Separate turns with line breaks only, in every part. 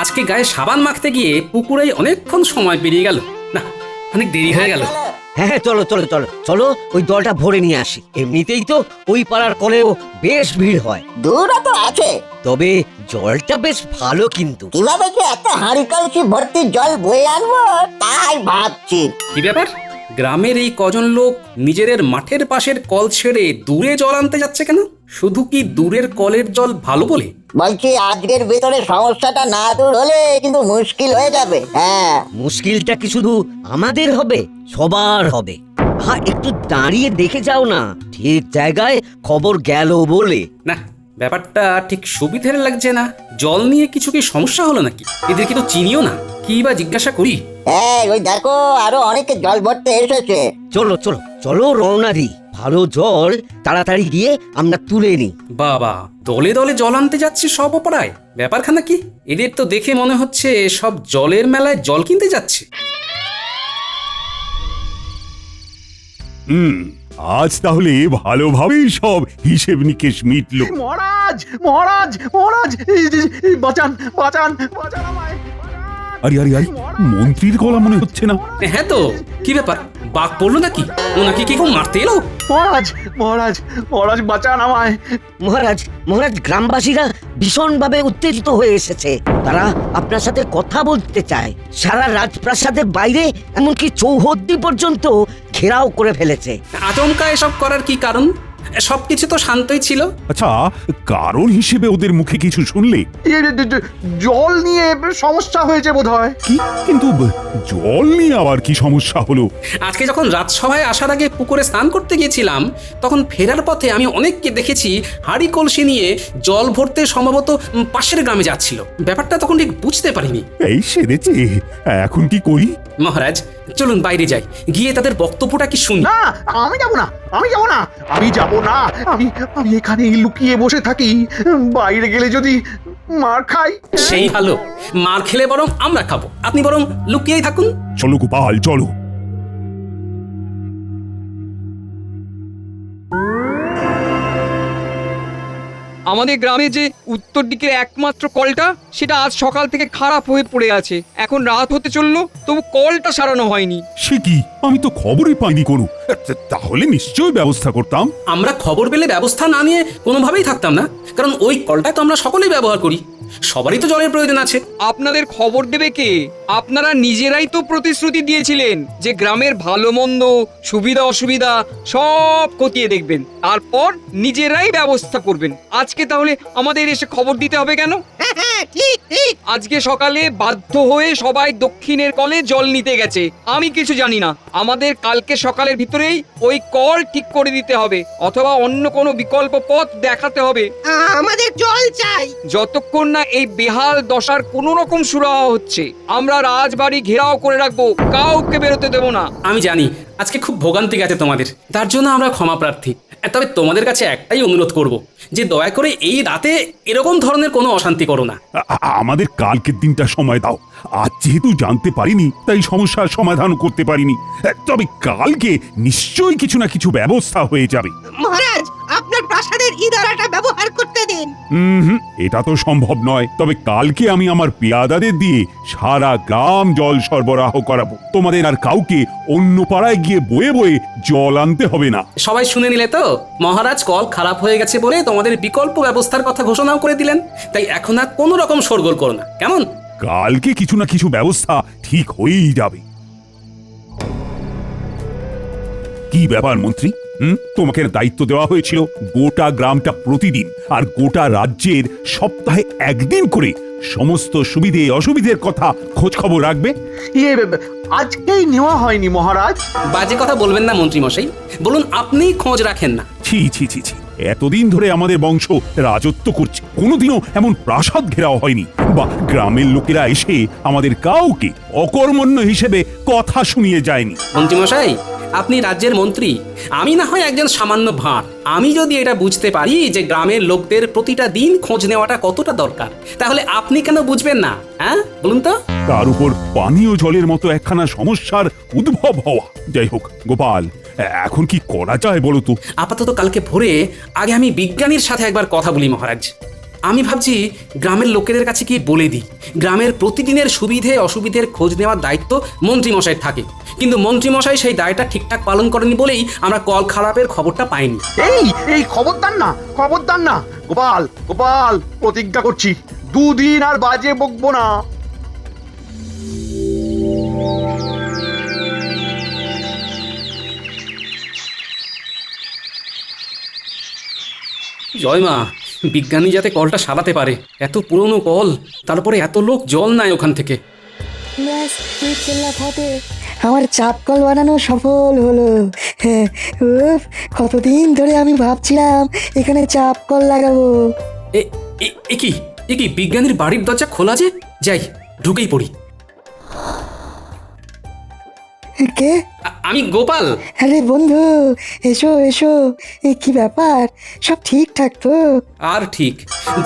আজকে গায়ে সাবান মাখতে গিয়ে পুকুরে অনেকক্ষণ সময় পেরিয়ে গেল। না, অনেক দেরি হয়ে গেল।
হ্যাঁ হ্যাঁ, চলো চলো চলো চলো, ওই জলটা ভরে নিয়ে আসি। এমনিতেই তো ওই পাড়ার কলেও বেশ ভিড় হয়,
দূরও তো আছে।
তবে জলটা বেশ ভালো কিন্তু।
কিভাবে যে এত হাঁড়ি কলসি ভর্তি জল বয়ে আনবো তাই ভাবছি।
কি ব্যাপার, গ্রামের এই কজন লোক নিজেদের মাঠের পাশের কল ছেড়ে দূরে জল আনতে যাচ্ছে কেন? শুধু কি দূরের কলের জল ভালো বলে?
বলছি আজকের ভেতরে সমস্যাটা না দূর হলে কিন্তু মুশকিল হয়ে যাবে। হ্যাঁ,
মুশকিলটা কি শুধু আমাদের হবে? সবার হবে। হ্যাঁ, একটু দাঁড়িয়ে দেখে যাও না, ঠিক জায়গায় খবর গেল বলে।
না, ব্যাপারটা ঠিক সুবিধের লাগছে না। জল নিয়ে কিছু কি সমস্যা হলো নাকি? এদেরকে তো চিনিও না, কি বা জিজ্ঞাসা করি।
ওই দেখো আরো অনেকে জল ভরতে এসেছে।
চলো চলো চলো, রওনা দিই। ভালো জল তাড়াতাড়ি গিয়ে আমরা তুলে নিই।
বাবা, দলে দলে জল আনতে যাচ্ছে সব অপরায়। ব্যাপারখানা কি? এদের তো দেখে মনে হচ্ছে সব জলের মেলায় জল কিনতে যাচ্ছে।
আজ তাহলে ভালোভাবেই সব হিসেব নিকেশ মিটলো।
মহারাজ মহারাজ মহারাজ, বাঁচান বাঁচান বাঁচান আমায়।
আরে আরে আরে, মন্ত্রীর গলা মনে হচ্ছে না?
হ্যাঁ তো, কি ব্যাপার, বাঘ পড়লো নাকি? ওনাকে কি কেউ মারতে এলো?
মহারাজ মহারাজ মহারাজ, বাঁচান আমায়।
মহারাজ মহারাজ, গ্রামবাসীরা ভীষণভাবে উত্তেজিত হয়ে এসেছে। তারা আপনার সাথে কথা বলতে চায়। সারা রাজপ্রাসাদের বাইরে এমনকি চৌহদ্দি পর্যন্ত ঘেরাও করে ফেলেছে।
আচমকা এসব করার কি কারণ? সবকিছু তো শান্তই ছিল।
আচ্ছা, কারণ হিসেবে ওদের মুখে কিছু শুনলে?
জল নিয়ে সমস্যা হয়েছে বোধহয়।
কি কিন্তু জল নিয়ে আবার কি সমস্যা হলো?
আজকে যখন রাজসভায় আসার আগে পুকুরে স্নান করতে গিয়েছিলাম, তখন ফেরার পথে আমি অনেককে দেখেছি হাঁড়ি কলসি নিয়ে জল ভরতে সম্ভবত পাশের গ্রামে যাচ্ছিল। ব্যাপারটা তখন ঠিক বুঝতে পারিনি।
এই সেরেছে, এখন কি করি?
মহারাজ, চলুন বাইরে যাই, গিয়ে তাদের বক্তব্যটা কি শুনি।
না, আমি যাব না, আমি যাব না, আমি যাব না। আমি আমি এখানেই লুকিয়ে বসে থাকি। বাইরে গেলে যদি মার খাই।
সেই ভালো, মার খেলে বরং আমরা খাবো, আপনি বরং লুকিয়েই থাকুন।
চলো গোপাল, চলো।
আমাদের গ্রামে যে উত্তর দিকের একমাত্র কলটা, সেটা আজ সকাল থেকে খারাপ হয়ে পড়ে আছে। এখন রাত হতে চললো, তবু কলটা সারানো হয়নি।
সে কি, আমি তো খবরই পাইনি কোনো। তাহলে নিশ্চয়ই ব্যবস্থা করতাম।
আমরা খবর পেলে ব্যবস্থা না নিয়ে কোনোভাবেই থাকতাম না, কারণ ওই কলটা তো আমরা সকলেই ব্যবহার করি। সবারই তো জলের প্রয়োজন আছে।
আপনাদের খবর দেবে কে? আপনারা নিজেরাই তো প্রতিশ্রুতি দিয়েছিলেন যে গ্রামের ভালো মন্দ, সুবিধা অসুবিধা সব খতিয়ে দেখবেন, তারপর নিজেরাই ব্যবস্থা করবেন। আজকে তাহলে আমাদের এসে খবর দিতে হবে কেন?
ঠিক ঠিক।
আজকে সকালে বাধ্য হয়ে সবাই দক্ষিণের কলে জল নিতে গেছে। আমি কিছু জানি না। আমাদের কালকে সকালের ভিতরেই ওই কল ঠিক করে দিতে হবে, অথবা অন্য কোনো বিকল্প পথ দেখাতে হবে।
আমাদের জল চাই।
যতক্ষণ না এই বেহাল দশার কোনো রকম সুরাহা হচ্ছে, আমরা রাজবাড়ি ঘেরাও করে রাখবো, কাউকে বেরোতে দেবো না।
আমি জানি আজকে খুব ভোগান্তি গেছে তোমাদের, তার জন্য আমরা ক্ষমা প্রার্থী। তবে তোমাদের কাছে একটাই অনুরোধ করব, যে দয়া করে এই রাতে এরকম ধরনের কোনো অশান্তি করো না।
আমাদের কালকের দিনটা সময় দাও। আজ যেহেতু জানতে পারিনি, তাই সমস্যার সমাধান করতে পারিনি। তবে কালকে নিশ্চয়ই কিছু না কিছু ব্যবস্থা হয়ে যাবে।
মহারাজ, আপনার প্রাসাদের ইদারাটা ব্যবহার করতে দিন।
এটা তো সম্ভব নয়। তবে কালকে আমি আমার পেয়াদাদের দিয়ে সারা গ্রাম জল সরবরাহ করাবো। তোমাদের আর কাউকে অন্য পাড়ায় গিয়ে বয়ে বয়ে জল আনতে হবে না।
সবাই শুনে নিলে তো? মহারাজ কল খারাপ হয়ে গেছে বলে তোমাদের বিকল্প ব্যবস্থার কথা ঘোষণাও করে দিলেন। তাই এখন আর কোনো রকম শোরগোল করো না, কেমন?
কালকে কিছু না কিছু ব্যবস্থা ঠিক হয়েই যাবে। কি ব্যাপার মন্ত্রী, তোমাকে দায়িত্ব দেওয়া হয়েছিল গোটা গ্রামটা প্রতিদিন আর গোটা রাজ্যের সপ্তাহে একদিন করে সমস্ত সুবিধে অসুবিধের কথা খোঁজ খবর রাখবে।
আজকেই নেওয়া হয়নি মহারাজ।
বাজে কথা বলবেন না মন্ত্রী মশাই, বলুন আপনিই খোঁজ রাখেন না।
ছি ছি ছি ছি, এতদিন ধরে আমাদের বংশ রাজত্ব করছে, কোনোদিনও এমন প্রাসাদ ঘেরাও হয়নি, বা গ্রামের লোকেরা এসে আমাদের কাউকে অকর্মণ্য হিসেবে কথা শুনিয়ে যায়নি।
মন্ত্রী মশাই, আপনি রাজ্যের মন্ত্রী, আমি না হয় একজন সামান্য ভাঁড়। আমি যদি এটা বুঝতে পারি যে গ্রামের লোকদের প্রতিটা দিন খোঁজ নেওয়াটা কতটা দরকার, তাহলে আপনি কেন বুঝবেন না? হ্যাঁ, বলুন তো।
তার উপর পানীয় জলের মতো একখানা সমস্যার উদ্ভব হওয়া। যাই হোক গোপাল, এখন কি করা যায় বলো তো?
আপাতত কালকে ভোরে আগে আমি বিজ্ঞানীর সাথে একবার কথা বলি মহারাজ। আমি ভাবছি গ্রামের লোকেদের কাছে কি বলে দিই গ্রামের প্রতিদিনের সুবিধে অসুবিধের খোঁজ নেওয়ার দায়িত্ব মন্ত্রীমশাইয়ের থাকে, কিন্তু মন্ত্রীমশাই সেই দায়টা ঠিকঠাক পালন করেনি বলেই আমরা কল খারাপের খবরটা পাইনি।
এই খবরদার না, খবরদার না। গোপাল, গোপাল, প্রতিজ্ঞা করছি 2 দিন আর বাজে বকবো না।
জয় মা, বিজ্ঞানী যাতে কলটা সারাতে পারে। এত পুরনো কল, তারপরে এত লোক জল নেয় ওখান থেকে।
ব্যাস, বিসমিল্লাহ ফতে, আমার চাপ কল বানানো সফল হলো। হ্যাঁ, উফ, কতদিন ধরে আমি ভাবছিলাম এখানে চাপ কল লাগাবো।
এ- এ কি বিজ্ঞানীর বাড়ির দরজা খোলা যে? যাই, ঢুকেই পড়ি।
কে?
আমি গোপাল।
আরে বন্ধু, এসো এসো। এ কি ব্যাপার, সব ঠিকঠাক তো?
আর ঠিক,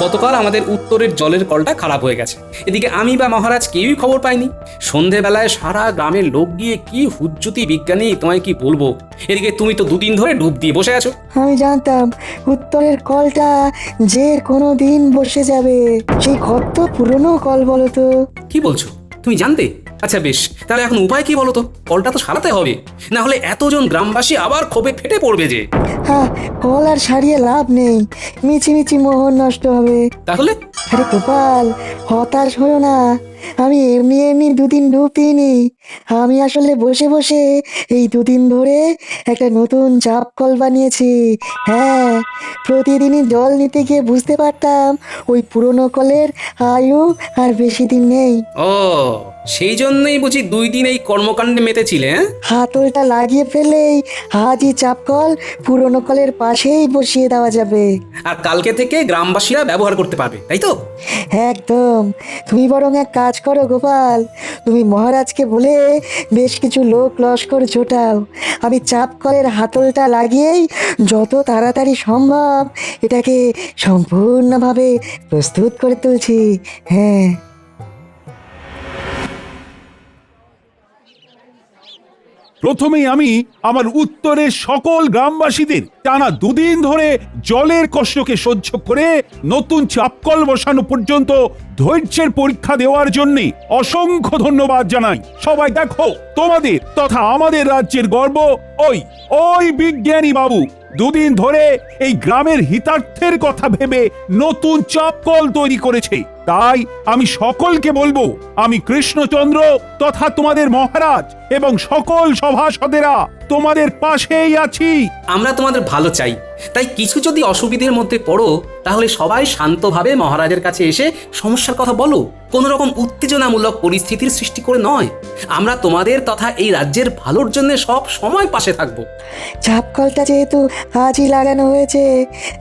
গতকাল আমাদের উত্তরের জলের কলটা খারাপ হয়ে গেছে। এদিকে আমি বা মহারাজ কেউই খবর পাইনি। সন্ধেবেলায় সারা গ্রামের লোক গিয়ে কি হুজ্জুতি বিজ্ঞানী, তোমায় কি বলবো। এদিকে তুমি তো 2 দিন ধরে ডুব দিয়ে বসে আছো।
আমি জানতাম উত্তরের কলটা যে কোনো দিন বসে যাবে। সেই কত পুরনো কল বলো তো।
কি বলছো, তুমি জানতে? আচ্ছা বেশ, তাহলে এখন উপায় কি বলো তো? কলটা তো সারাতে হবে, না হলে এতজন গ্রামবাসী আবার ক্ষোভে ফেটে পড়বে যে।
হ্যাঁ, কল আর সারিয়ে লাভ নেই, মিছি মোহর নষ্ট হবে।
তাহলে
আরে গোপাল, হতাশ হয়েও না। আমি এমনি 2 দিন ডুব দিইনি। আমি আসলে বসে বসে এই 2 দিন ধরে একটা নতুন চাপ কল বানিয়েছি। হ্যাঁ, প্রতিদিনই জল নিতে গিয়ে বুঝতে পারতাম ওই পুরনো কলের আয়ু আর বেশি দিন নেই।
ও, সেই জন্যই বুঝি 2 দিন এই কর্মকাণ্ডে মেতেছিলে। হ্যাঁ,
হাতলটা লাগিয়ে ফেলেই আজই চাপ কল পুরনো কলের পাশেই বসিয়ে দেওয়া যাবে।
আর কালকে থেকে গ্রামবাসীরা ব্যবহার করতে পারবে, তাই তো?
একদম। তুমি বরং এক কাজ করো গোপাল, তুমি মহারাজকে বলে বেশ কিছু লোক লস্কর জোটাও। আমি চাপ কলের হাতলটা লাগিয়েই যত তাড়াতাড়ি সম্ভব এটাকে সম্পূর্ণভাবে প্রস্তুত করে তুলছি। হ্যাঁ,
প্রথমেই আমি আমার উত্তরের সকল গ্রামবাসীদের টানা 2 দিন ধরে জলের কষ্টকে সহ্য করে নতুন চাপকল বসানো পর্যন্ত ধৈর্যের পরীক্ষা দেওয়ার জন্য অসংখ্য ধন্যবাদ জানাই। সবাই দেখো, তোমাদের তথা আমাদের রাজ্যের গর্ব ওই বিজ্ঞানী বাবু 2 দিন ধরে এই গ্রামের হিতার্থের কথা ভেবে নতুন চাপকল তৈরি করেছে। তাই আমি সকলকে বলবো, আমি কৃষ্ণচন্দ্র তথা তোমাদের মহারাজ এবং সকল সভাসদেরা তোমাদের পাশেই আছি।
আমরা তোমাদের ভালো চাই, তাই কিছু যদি অসুবিধার মধ্যে পড়ো তাহলে সবাই শান্তভাবে মহারাজের কাছে এসে সমস্যার কথা বলো। কোনো রকম উত্তেজনামূলক পরিস্থিতির সৃষ্টি করে নয়। আমরা তোমাদের তথা এই রাজ্যের ভালোর জন্য সব সময় পাশে থাকবো।
চাপ কলটা যেহেতু আজই লাগানো হয়েছে,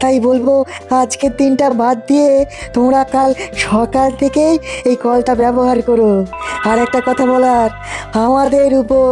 তাই বলবো আজকের দিনটা বাদ দিয়ে তোমরা কাল সকাল থেকেই এই কলটা ব্যবহার করো। আর একটা কথা বলার, আমাদের উপর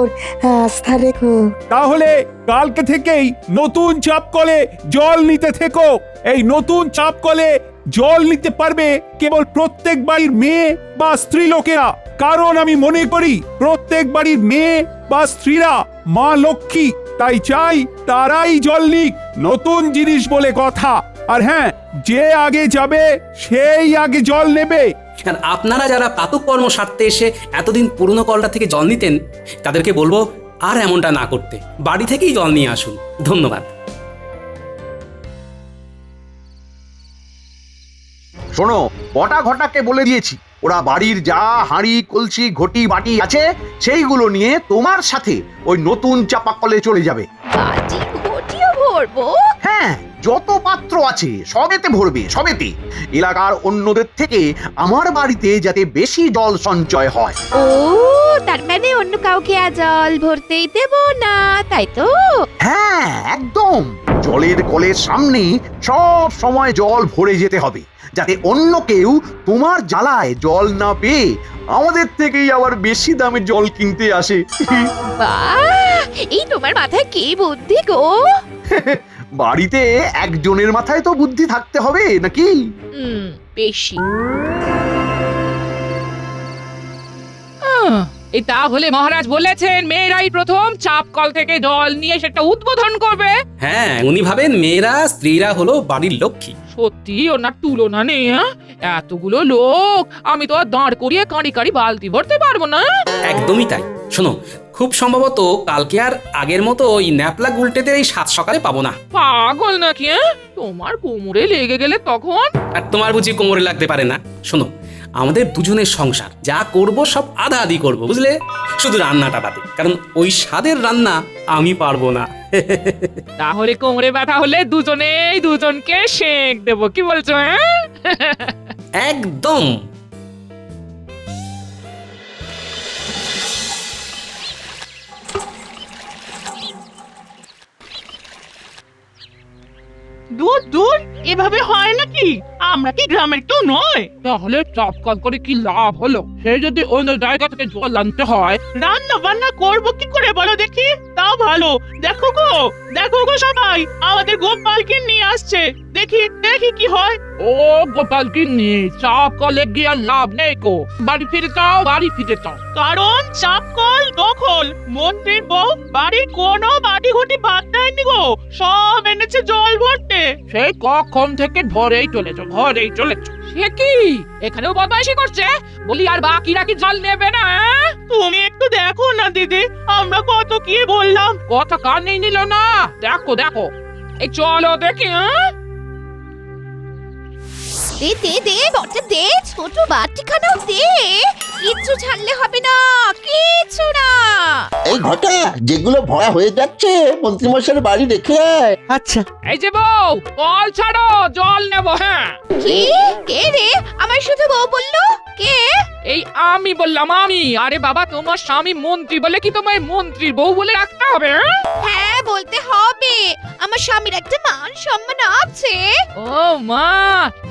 আস্থা রেখো।
তাহলে কালকে থেকেই নতুন চাপকলে জল নিতে থেকো। এই নতুন চাপকলে জল নিতে পারবে কেবল প্রত্যেক বাড়ির মেয়ে বা স্ত্রী লোকেরা, কারণ আমি মনে করি প্রত্যেক বাড়ির মেয়ে বা স্ত্রীরা মা লক্ষ্মী। তাই চাই তারাই জল নিক, নতুন জিনিস বলে কথা। আর হ্যাঁ, যে আগে যাবে সেই আগে জল নেবে।
আর আপনারা যারা প্রাতঃকর্ম সারতে এসে এতদিন পুরনো কলটা থেকে জল নিতেন, তাদেরকে বলবো আর এমনটা না করতে, বাড়ি থেকেই জল নিয়ে আসুন। ধন্যবাদ।
শোনো, বটা ঘটাকে বলে দিয়েছি ওরা বাড়ির যা হাঁড়ি কলসি ঘটি বাটি আছে সেইগুলো নিয়ে তোমার সাথে ওই নতুন চাপাকলে চলে যাবে।
বাটি ঘটিও ভরবো?
হ্যাঁ, যত পাত্র আছে সবেতে ভরবে, সবেতে। এলাকার অন্যদের থেকে আমার বাড়িতে যাতে বেশি জল সঞ্চয় হয়।
ও, তার মানে অন্য কাউকে আর জল ভরতেই দেব না, তাই তো?
হ্যাঁ, একদম। জলের কলের সামনে সব সময় জল ভরে যেতে হবে, যাতে অন্য কেউ তোমার জ্বালায় জল না পেয়ে আমাদের থেকেই আবার বেশি দামে জল কিনতে আসে।
বাহ, এই তোমার মাথায় কি বুদ্ধি গো!
বাড়িতে একজনের মাথায় তো বুদ্ধি থাকতে হবে নাকি?
বেশি।
এই তাহলে মহারাজ বলেছেন মেয়েরাই প্রথম চাপ কল থেকে জল নিয়ে সেটা উদ্বোধন করবে।
হ্যাঁ, উনি ভাবেন মেয়েরা স্ত্রীরা হলো বাড়ির লক্ষ্মী।
সত্যি ওনার তুলনা নেই। হ্যাঁ, এতগুলো লোক আমি তো আর দাঁড় করিয়ে কাঁড়ি কাঁড়ি বালতি ভরতে পারবো না।
একদমই তাই। শোনো, খুব সম্ভবত কালকে আর আগের মতো ওই ন্যাপলা গুলটেদের এই 7 সকালে পাবো না।
পাগল নাকি? হ্যাঁ, তোমার কোমরে লেগে গেলে তখন?
আর তোমার বুঝি কোমরে লাগতে পারে না? শোনো, আমাদের দুজনের সংসার, যা করব সব আধা আধি করবো, বুঝলে? শুধু রান্নাটা বাদে, কারণ ওই স্বাদের রান্না আমি পারবো না।
তাহলে কোমরে ব্যথা হলে দুজনেই দুজনকে সেঁক দেবো, কি বলছো? হ্যাঁ,
একদম।
দূর দূর, এভাবে হয় নাকি? আমরা কি গ্রামের কেউ নয়?
তাহলে চাপ কল করে কি লাভ হলো? সে যদি অন্য জায়গা থেকে জল আনতে হয়।
রান্না বান্না করবো কি করে বলো দেখি? তাও ভালো, দেখো গো সবাই, আমাদের গোপালকে নিয়ে আসছে। দেখি দেখি কি হয়।
ও গোপাল গিন্নি, চাপ কলে গিয়ে আর লাভ নেই কো। বাড়ি ফিরে যাও, বাড়ি ফিরে যাও।
কারণ চাপ কল দখল। মন্ত্রীর বউ বাড়ির কোনো বাড়ি ঘটি বাদ দেয়নি গো, সব এনেছে জল ভরতে।
সেই কখন থেকে ঘরেই চলেছো, ঘরেই চলেছো। সে কি এখানেও বদমাইশি করছে? বলি আর বাকিরা কি জল নেবে না?
তুমি একটু দেখো না দিদি, আমরা কত কি বললাম।
কথা কানেই নিল না। দেখো দেখো, এই চলো দেখি।
দে দে দে বটে দে, ছোট বাটিখানাও দে। কিচ্ছু ছাড়লে হবে না, কিচ্ছু না।
এই ঘটা যেগুলো ভরা হয়ে যাচ্ছে মন্ত্রীমশাইয়ের বাড়ি রেখে আয়।
আচ্ছা,
এই যে বউ, কল ছাড়ো, জল নেবো। হ্যাঁ,
কি? কে রে? আমার শুধু বউ বললো? কে?
এই আমি বললাম, আমি। আরে বাবা, তোমার স্বামী মন্ত্রী বলে কি তোমায় মন্ত্রীর বউ বলে রাখতে হবে?
হ্যাঁ, বলতে হবে। আমার স্বামীর একটা মান সম্মান আছে।
ও মা,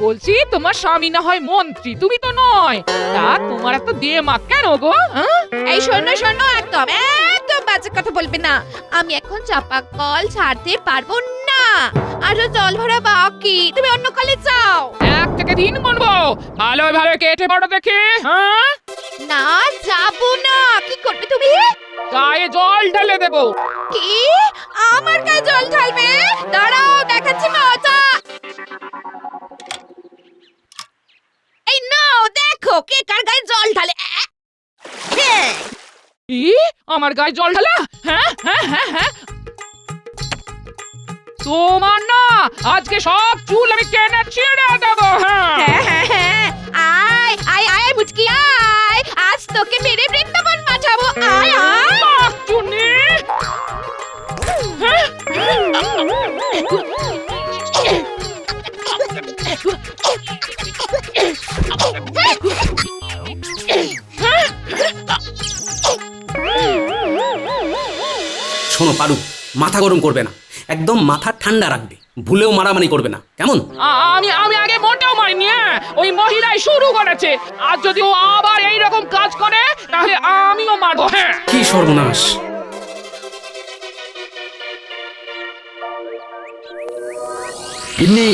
বলছি তোমার স্বামী না হয় মন্ত্রী, তুমি তো নয়। তা তোমার এত দিয়ে মা কেন গো? হ্যাঁ?
এই শোনো শোনো, একদম একদম বাজে কথা বলবে না। আমি এখন চাপা কল ছাড়তে পারবো না, আরো জল ভরা বাকি। তুমি অন্য কলে যাও।
1 থেকে 3 গুনবো, ভালো ভালো কেটে পড়ো দেখি। হ্যাঁ,
না, যাবো না। কি করবে তুমি?
গায়ে জল ঢেলে দেবো।
কি? আমার গায়ে জল ঢালবে? দাঁড়াও, দেখাচ্ছি মজা। এই নাও, দেখো কে কার গায়ে জল ঢালে। হ্যাঁ।
কি? আমার গায়ে জল ঢালা? হ্যাঁ হ্যাঁ হ্যাঁ হ্যাঁ, তোমার না আজকে সব চুল আমি টেনে ছিঁড়ে দেবো। হ্যাঁ,
হ্যাঁ হ্যাঁ হ্যাঁ, আয় আয় আয় মুচকি আয়, আজ তোকে মেরে বৃন্দাবন পাঠাবো। আয় আয়।
চুনি।
শোনো পারু, মাথা গরম করবে না, একদম মাথা ঠান্ডা রাখবে। ভুলেও মারামারি করবে না, কেমন?
আমি আমি আগে মোটেও মারিনি। ওই মহিলাই শুরু করেছে। আর যদি ও আবার এইরকম কাজ করে তাহলে আমিও মারবো। হ্যাঁ,
কি সর্বনাশ!
গিন্নি,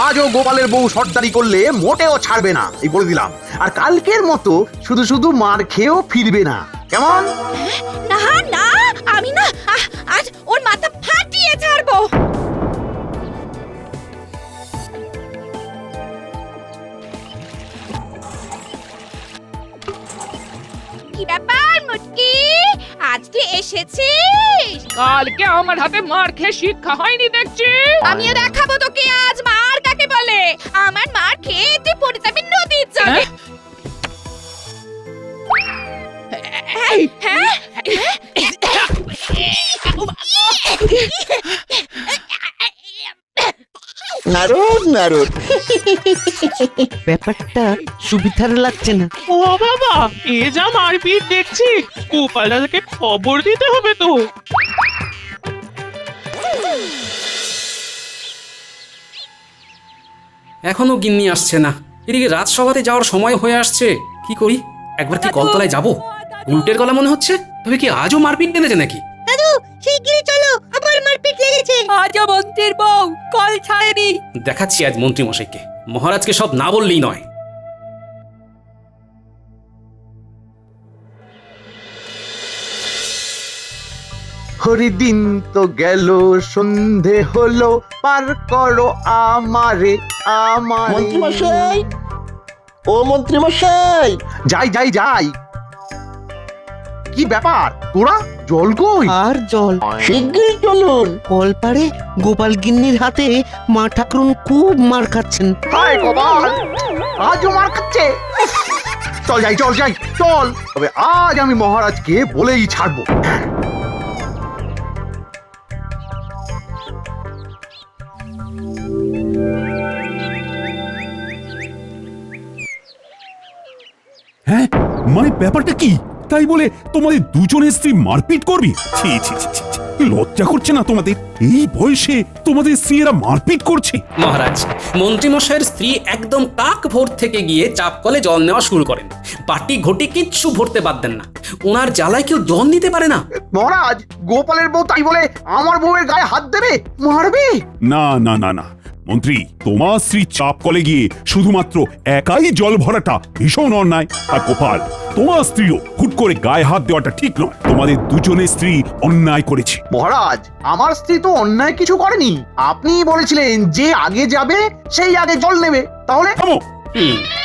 আজও গোপালের বউ সর্দারি করলে মোটেও ছাড়বে না, এই বলে দিলাম। আর কালকের মতো শুধু শুধু মার খেয়েও ফিরবে না, কেমন?
না না, আমি না আজ ওর মাথা ফাটিয়ে ছাড়বো। কি ব্যাপার মুটকি, আজ তুই এসেছিস?
কালকে আমার হাতে মার খেয়ে শিক্ষা হয়নি দেখছি।
আমিও দেখাবো তোকে আজ মার কাকে বলে। আমার মার খেয়ে তুই পড়ে যাবি নদীর জলে। হ্যাঁ?
নারদ নারদ,
ব্যাপারটা সুবিধার লাগছে না।
ও বাবা, এ যা মারপিট দেখছি, গোপাল দাদাকে খবর দিতে হবে তো।
এখনো গিন্নি আসছে না। এদিকে রাজসভাতে যাওয়ার সময় হয়ে আসছে। কি করি? একবার কি কলতলায় যাব? উল্টের গলা মনে হচ্ছে। তবে কি আজও মারপিট টেনেছে নাকি?
দাদু, শিগগিরই চলো, আবার মারপিট লেগেছে।
আজও মন্ত্রীর বউ কল ছাড়েনি।
দেখাচ্ছি আজ মন্ত্রী মশাইকে। মহারাজকে সব না বললেই নয়।
আখরি দিন তো গেল, সন্ধে হলো, পার করো আমারে আমারে।
মন্ত্রীমশাই, ও মন্ত্রীমশাই,
যাই যাই যাই। কি ব্যাপার, তোরা জল কই?
আর জল
শিগগিরই চলুন।
কলপারে গোপাল গিন্নির হাতে মা ঠাকুরুন খুব মার খাচ্ছেন।
হায় কপাল, আজও মার খাচ্ছে। উফ, চল যাই চল যাই চল, তবে আজ আমি মহারাজকে বলেই ছাড়বো।
হ্যাঁ, মানে ব্যাপারটা কি? তাই বলে তোমাদের দুজনের স্ত্রী মারপিট করবি? ছি ছি ছি ছি ছি। লজ্জা করছে না তোমাদের? এই বয়সে তোমাদের স্ত্রীরা মারপিট করছে?
মহারাজ, মন্ত্রীমশাইয়ের স্ত্রী একদম কাক ভোর থেকে গিয়ে চাপ কলে জল নেওয়া শুরু করেন। বাটি ঘটি কিচ্ছু ভরতে পারতেন না। ওনার জ্বালায় কেউ জল নিতে পারে না।
মহারাজ, গোপালের বউ তাই বলে আমার বউয়ের গায়ে হাত দেবে, মারবে?
না না না না মন্ত্রী, তোমার স্ত্রী চাপ কলে গিয়ে শুধুমাত্র একাই জল ভরাটা ভীষণ অন্যায়। আর গোপাল, তোমার স্ত্রীও হুট করে গায়ে হাত দেওয়াটা ঠিক নয়। তোমাদের দুজনের স্ত্রী অন্যায় করেছে।
মহারাজ, আমার স্ত্রী তো অন্যায় কিছু করেনি। আপনিই বলেছিলেন যে আগে যাবে সেই আগে জল নেবে, তাহলে?
থামো।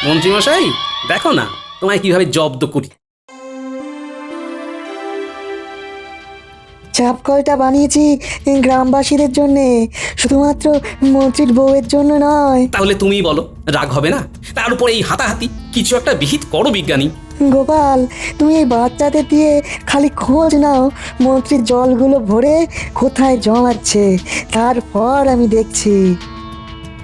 মন্ত্রীমশাই, দেখো না তোমায় কিভাবে জব্দ করি।
চাপ কলটা বানিয়েছি গ্রামবাসীদের জন্য, শুধুমাত্র মন্ত্রীর বউয়ের জন্য নয়।
তাহলে তুমি বলো, রাগ হবে না? তার উপর এই হাতাহাতি, কিছু একটা বিহিত করো বিজ্ঞানী।
গোপাল, তুমি এই বাচ্চাদের দিয়ে খালি খোঁজ নাও মন্ত্রীর জলগুলো ভরে কোথায় জমাচ্ছে, তারপর আমি দেখছি।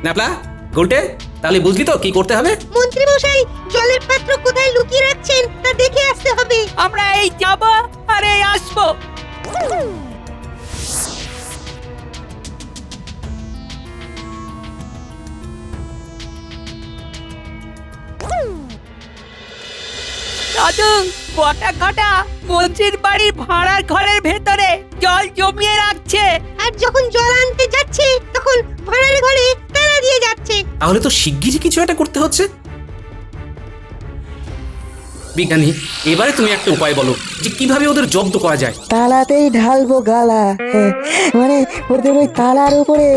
ন্যাপলা, গুলটে, তাহলে বুঝলি তো কি করতে হবে?
মন্ত্রী মশাই, জলের পাত্র কোথায় লুকিয়ে রাখছেন তা দেখে আসতে হবে।
আমরা এই যাব আর এই আসবো। দাদু, বটা ঘটা মন্ত্রীর বাড়ির ভাড়ার ঘরের ভেতরে জল জমিয়ে রাখছে।
আর যখন জল আনতে যাচ্ছে তখন ভাড়ার ঘরে তালা দিয়ে যাচ্ছে।
তাহলে তো শিগগিরই কিছু একটা করতে হচ্ছে। বিজ্ঞানী, এবারে তুমি একটা উপায় বলো যে কিভাবে ওদের জব্দ করা যায়।
তালাতেই ঢালবো গালা, মানে ওদের ওই তালার উপরে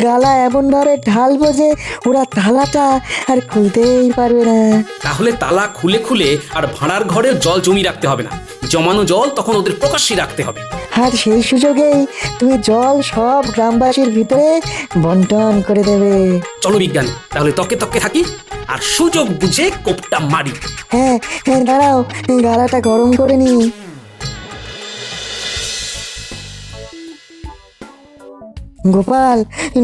গালা এমন ভাবে ঢালবো যে ওরা তালাটা আর খুলতেই পারবে না।
তাহলে তালা খুলে খুলে আর ভাড়ার ঘরে জল জমি রাখতে হবে না। জমানো জল তখন ওদের প্রকাশ্যে রাখতে হবে।
আর সেই সুযোগেই তুমি জল সব গ্রামবাসীর ভিতরে বন্টন করে দেবে।
চলো বিজ্ঞানী, তাহলে তকে তকে থাকি আর সুযোগ বুঝে কোপটা মারি।
হ্যাঁ হ্যাঁ, দাঁড়াও, গালাটা গরম করে নি। গোপাল,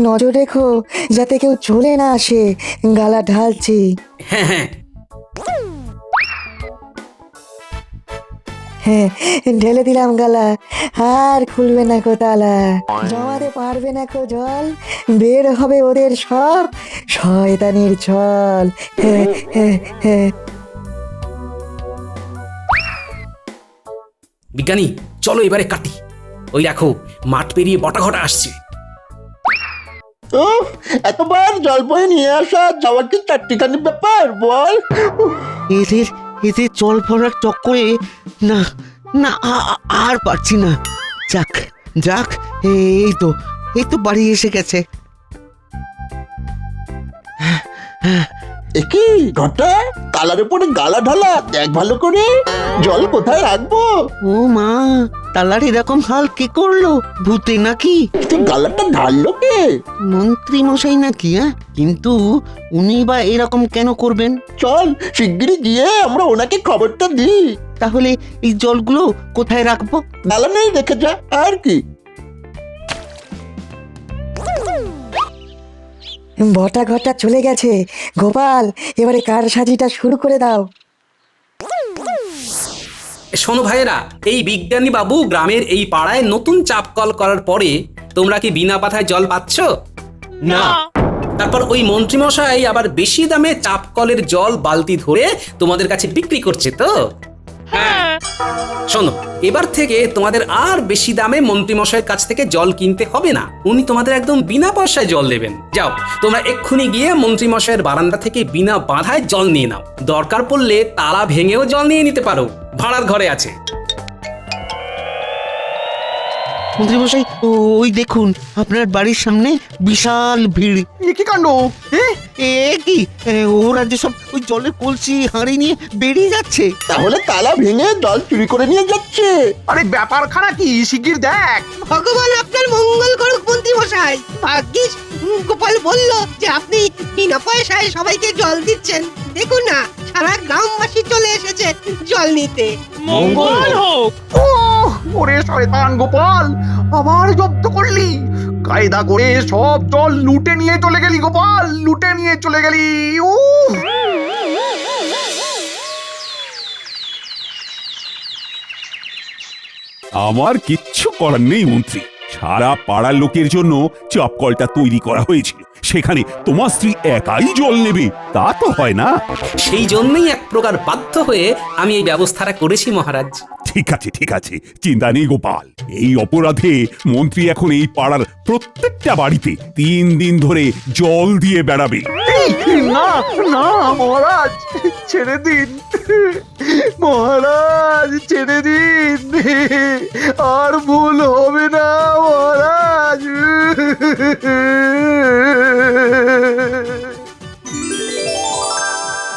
নজর রেখো যাতে কেউ চলে না আসে, গালা ঢালছি।
হ্যাঁ হ্যাঁ,
হ্যাঁ, ঢেলে দিলাম গালা, আর খুলবে না কো তালা, জমাতে পারবে না কো জল, বের হবে ওদের সব শয়তানির ছল। হ্যাঁ হ্যাঁ হ্যাঁ।
বিজ্ঞানী, চলো এবারে কাটি। ওই দেখো, মাঠ পেরিয়ে বটা ঘটা আসছে।
উফ, এতবার জল বয়ে নিয়ে আসা যাওয়ার কি চারটিখানি ব্যাপার বল?
এদের এদের জল ভরার চক্করে না না আর পারছি না। যাক যাক, এই তো বাড়ি এসে গেছে।
একই ঘটা, তালার উপরে গালা ঢালা, দেখ ভালো করে জল কোথায় রাখবো।
ও মা, তালার এরকম হাল কি করলো? ভূতে নাকি?
কিন্তু গালাটা ঢাললো কে?
মন্ত্রী মশাই নাকি? কিন্তু উনি বা এরকম কেন করবেন?
চল শিগগিরই গিয়ে আমরা ওনাকে খবরটা দিই।
তাহলে এই জলগুলো কোথায় রাখবো?
গালা নেই, রেখে যা, আর কি।
বটা ঘটা চলে গেছে। গোপাল, এবারে কার সাজিটা শুরু করে দাও।
শোনো ভাইয়েরা, এই বিজ্ঞানী বাবু গ্রামের এই পাড়ায় নতুন চাপ কল করার পরে তোমরা কি বিনা পাথায় জল পাচ্ছ?
না।
তারপর ওই মন্ত্রীমশাই আবার বেশি দামে চাপ কলের জল বালতি ধরে তোমাদের কাছে বিক্রি করছে তো?
হ্যাঁ।
শোনো, এবার থেকে তোমাদের আর বেশি দামে মন্ত্রীমশাইয়ের কাছ থেকে জল কিনতে হবে না। উনি তোমাদের একদম বিনা পয়সায় জল দেবেন। যাও, তোমরা এক্ষুনি গিয়ে মন্ত্রীমশাইয়ের বারান্দা থেকে বিনা বাধায় জল নিয়ে নাও। দরকার পড়লে তালা ভেঙেও জল নিয়ে নিতে পারো, ভাড়ার ঘরে আছে।
মন্ত্রী মশাই ওই দেখুন আপনার বাড়ির সামনে বিশাল ভিড়।
এ কি কাণ্ড?
এ কি ওরা যে সব ওই জলের কলসি হাঁড়ি নিয়ে বেরিয়ে যাচ্ছে।
তাহলে তালা ভেঙে জল চুরি করে নিয়ে যাচ্ছে।
আরে ব্যাপারখানা কি শিগগির দেখ।
ভগবান আপনার মঙ্গল করুক মন্ত্রী মশাই। ভাগ্যিস গোপাল বলল যে আপনি বিনা পয়সায় সবাইকে জল দিচ্ছেন। দেখুন না সারা গ্রামবাসী চলে এসেছে জল নিতে।
মঙ্গল হোক।
ওরে শয়তান গোপাল, আবার জব্দ করলি। কায়দা করে সব জল লুটে নিয়ে চলে গেলি গোপাল, লুটে নিয়ে চলে গেলি।
আমার কিচ্ছু করার নেই মন্ত্রী, সারা পাড়ার লোকের জন্য চাপ কলটা তৈরি করা হয়েছিল, সেখানে তোমার স্ত্রী একাই জল নেবে তা তো হয় না।
সেই জন্যই এক প্রকার বাধ্য হয়ে আমি এই ব্যবস্থাটা করেছি মহারাজ।
ঠিক আছে ঠিক আছে, চিন্তা নেই গোপাল। এই অপরাধে মন্ত্রী এখন এই পাড়ার প্রত্যেকটা বাড়িতে 3 দিন ধরে জল দিয়ে বেড়াবে।
না না মহারাজ, ছেড়ে দিন মহারাজ, ছেড়ে দিন। আর ভুল হবে না মহারাজ।